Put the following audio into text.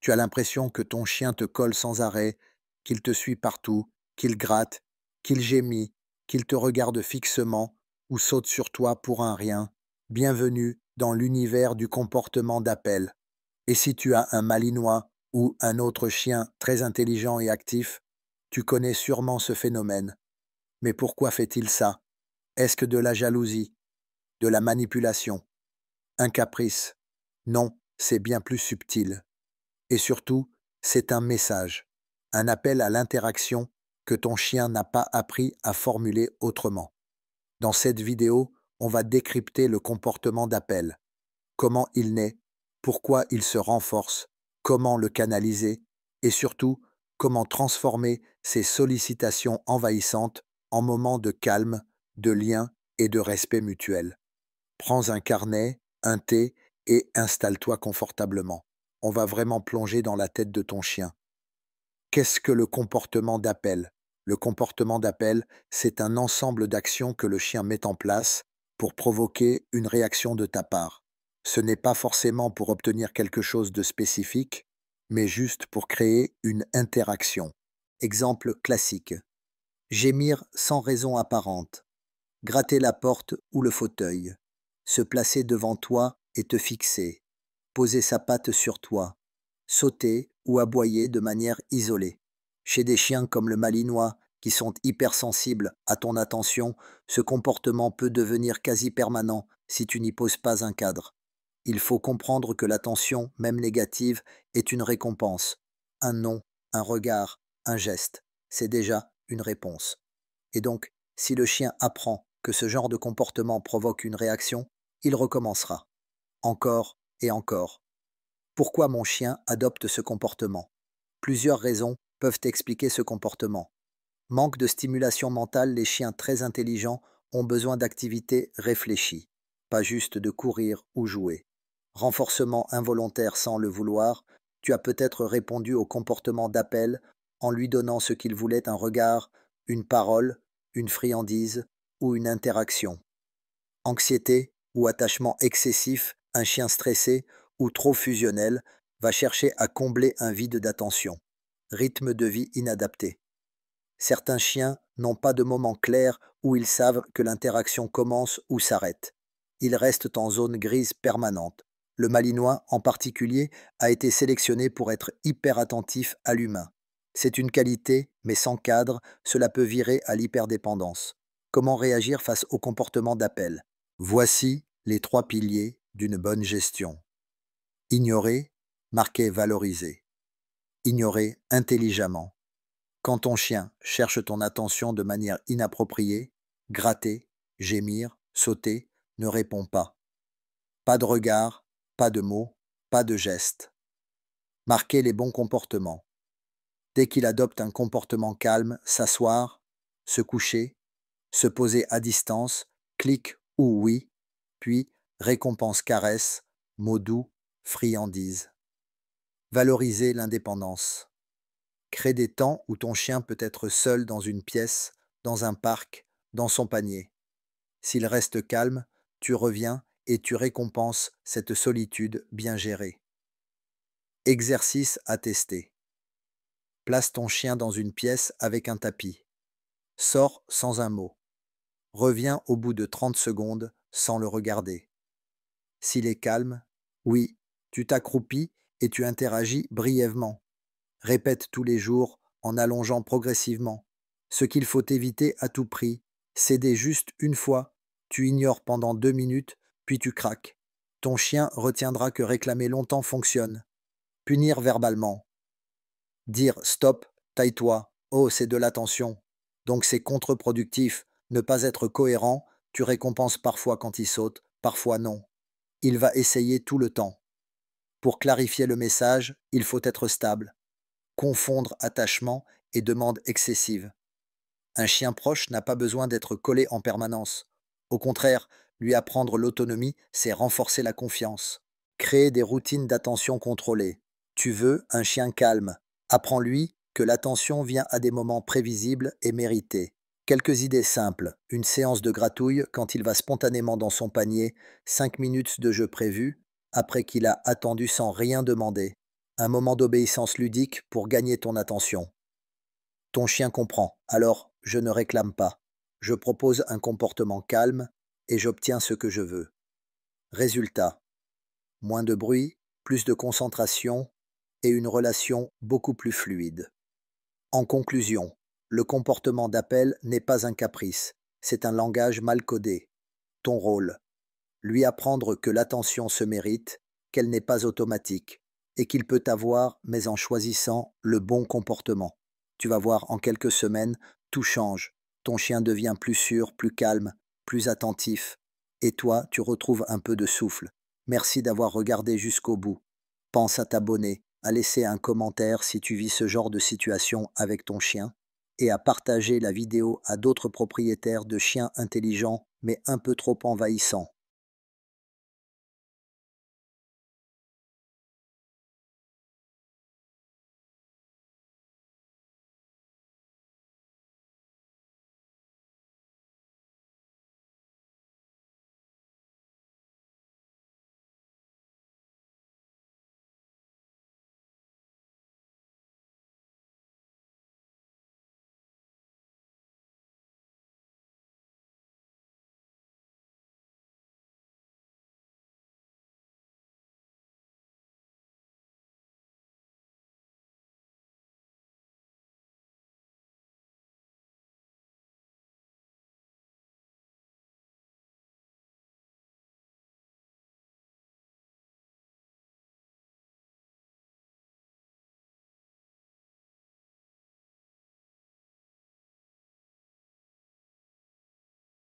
Tu as l'impression que ton chien te colle sans arrêt, qu'il te suit partout, qu'il gratte, qu'il gémit, qu'il te regarde fixement ou saute sur toi pour un rien. Bienvenue dans l'univers du comportement d'appel. Et si tu as un malinois ou un autre chien très intelligent et actif, tu connais sûrement ce phénomène. Mais pourquoi fait-il ça? Est-ce que de la jalousie, de la manipulation, un caprice? Non, c'est bien plus subtil. Et surtout, c'est un message, un appel à l'interaction que ton chien n'a pas appris à formuler autrement. Dans cette vidéo, on va décrypter le comportement d'appel, comment il naît, pourquoi il se renforce, comment le canaliser et surtout comment transformer ces sollicitations envahissantes en moments de calme, de lien et de respect mutuel. Prends un carnet, un thé et installe-toi confortablement. On va vraiment plonger dans la tête de ton chien. Qu'est-ce que le comportement d'appel? Le comportement d'appel, c'est un ensemble d'actions que le chien met en place pour provoquer une réaction de ta part. Ce n'est pas forcément pour obtenir quelque chose de spécifique, mais juste pour créer une interaction. Exemple classique. Gémir sans raison apparente. Gratter la porte ou le fauteuil. Se placer devant toi et te fixer. Poser sa patte sur toi. Sauter ou aboyer de manière isolée. Chez des chiens comme le malinois, qui sont hypersensibles à ton attention, ce comportement peut devenir quasi permanent si tu n'y poses pas un cadre. Il faut comprendre que l'attention, même négative, est une récompense. Un nom, un regard, un geste, c'est déjà une réponse. Et donc, si le chien apprend que ce genre de comportement provoque une réaction, il recommencera. Encore et encore. Pourquoi mon chien adopte ce comportement? Plusieurs raisons peuvent expliquer ce comportement. Manque de stimulation mentale, les chiens très intelligents ont besoin d'activités réfléchies, pas juste de courir ou jouer. Renforcement involontaire sans le vouloir, tu as peut-être répondu au comportement d'appel en lui donnant ce qu'il voulait, un regard, une parole, une friandise ou une interaction. Anxiété ou attachement excessif, un chien stressé ou trop fusionnel va chercher à combler un vide d'attention. Rythme de vie inadapté. Certains chiens n'ont pas de moment clair où ils savent que l'interaction commence ou s'arrête. Ils restent en zone grise permanente. Le malinois, en particulier, a été sélectionné pour être hyper attentif à l'humain. C'est une qualité, mais sans cadre, cela peut virer à l'hyperdépendance. Comment réagir face au comportement d'appel? Voici les 3 piliers d'une bonne gestion. Ignorer, marquer valoriser. Ignorer intelligemment. Quand ton chien cherche ton attention de manière inappropriée, gratter, gémir, sauter, ne réponds pas. Pas de regard, pas de mots, pas de gestes. Marquer les bons comportements. Dès qu'il adopte un comportement calme, s'asseoir, se coucher, se poser à distance, clic ou oui, puis récompense caresse, mots doux, friandise. Valoriser l'indépendance. Crée des temps où ton chien peut être seul dans une pièce, dans un parc, dans son panier. S'il reste calme, tu reviens et tu récompenses cette solitude bien gérée. Exercice à tester. Place ton chien dans une pièce avec un tapis. Sors sans un mot. Reviens au bout de 30 secondes sans le regarder. S'il est calme, oui, tu t'accroupis et tu interagis brièvement. Répète tous les jours en allongeant progressivement. Ce qu'il faut éviter à tout prix, céder juste une fois, tu ignores pendant 2 minutes, puis tu craques. Ton chien retiendra que réclamer longtemps fonctionne. Punir verbalement. Dire stop, taille-toi, oh c'est de l'attention. Donc c'est contre-productif. Ne pas être cohérent, tu récompenses parfois quand il saute, parfois non. Il va essayer tout le temps. Pour clarifier le message, il faut être stable. Confondre attachement et demande excessive. Un chien proche n'a pas besoin d'être collé en permanence. Au contraire, lui apprendre l'autonomie, c'est renforcer la confiance. Créer des routines d'attention contrôlée. Tu veux un chien calme. Apprends-lui que l'attention vient à des moments prévisibles et mérités. Quelques idées simples. Une séance de gratouille quand il va spontanément dans son panier, 5 minutes de jeu prévu, après qu'il a attendu sans rien demander. Un moment d'obéissance ludique pour gagner ton attention. Ton chien comprend, alors je ne réclame pas. Je propose un comportement calme et j'obtiens ce que je veux. Résultat, moins de bruit, plus de concentration et une relation beaucoup plus fluide. En conclusion, le comportement d'appel n'est pas un caprice, c'est un langage mal codé. Ton rôle, lui apprendre que l'attention se mérite, qu'elle n'est pas automatique et qu'il peut avoir, mais en choisissant le bon comportement. Tu vas voir, en quelques semaines, tout change. Ton chien devient plus sûr, plus calme, plus attentif. Et toi, tu retrouves un peu de souffle. Merci d'avoir regardé jusqu'au bout. Pense à t'abonner, à laisser un commentaire si tu vis ce genre de situation avec ton chien et à partager la vidéo à d'autres propriétaires de chiens intelligents mais un peu trop envahissants.